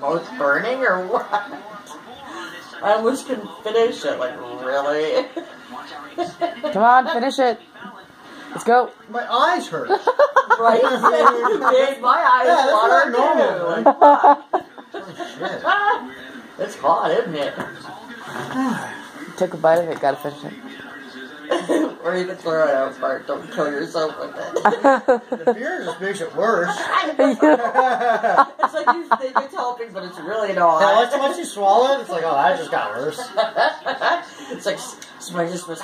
mouth burning or what? I almost couldn't finish it. Like, really? Come on, finish it. Let's go. My eyes hurt. Right? You made my eyes water too. Like, Holy shit. it's hot, isn't it? Took a bite of it, gotta finish it. Or you can throw it out part. Don't kill yourself with it. The beer just makes it worse. It's like you think it's helping, but it's really not. Yeah, once you swallow it, it's like, oh, that just got worse. It's like somebody just was.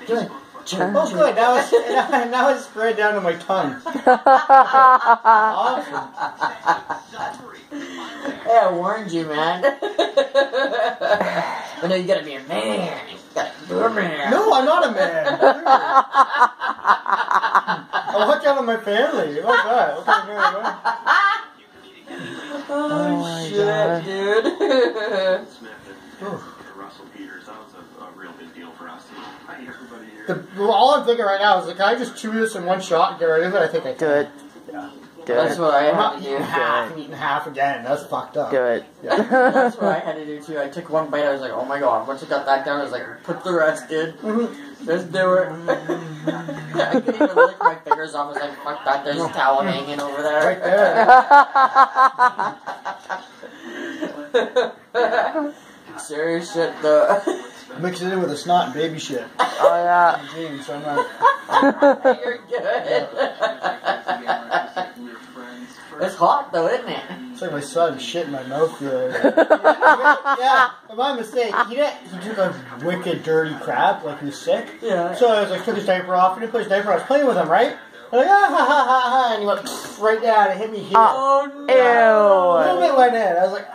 Good. Oh, good. Now it's spread down to my tongue. Awesome. Hey, I warned you, man. But no, you gotta be a man. You gotta be a man. No, I'm not a man. I watch out on my family. Like that. What kind of man am I? Oh, shit, dude. All I'm thinking right now is, like, can I just chew this in one shot and get rid of it? I think I can. Do it. Yeah. Do That's it. what I I'm had not to eating do. half and eating half again. That's fucked up. Do it. Yeah. That's what I had to do too. I took one bite. I was like, oh my god. Once I got that down, I was like, put the rest in. Just do it. I couldn't even lick my fingers off. I was like, fuck that. There's a towel hanging over there. Right there. Serious shit though. Mix it in with the snot and baby shit. Oh, yeah. Jeez, so I'm not... You're good. It's hot though, isn't it? It's like my son shit in my mouth the other day. Yeah, my mistake. He took a wicked dirty crap, like he was sick. Yeah. So I was like, took his diaper off, and he put his diaper on. I was playing with him, right? I'm like, ah, ha, ha, ha, ha, and he went right down and hit me here. Oh no. Ew. A little bit went in. I was like,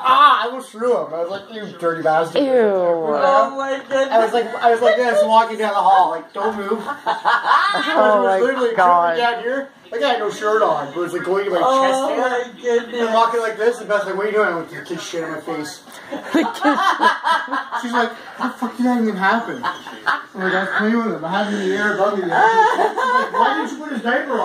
ah, I almost threw him. I was like, you dirty bastard. Ew. Oh my goodness. I was like this, walking down the hall, like, don't move. Oh I was literally my god. down here. Like, I had no shirt on, but it was like going to my chest Oh here. my goodness. I'm walking like this, and Beth's like, what are you doing? I went, your kid shit in my face. She's like, how the fuck did that even happen? I'm like, I was playing with him. I had him in the air above me. She's like, why didn't you put his diaper on?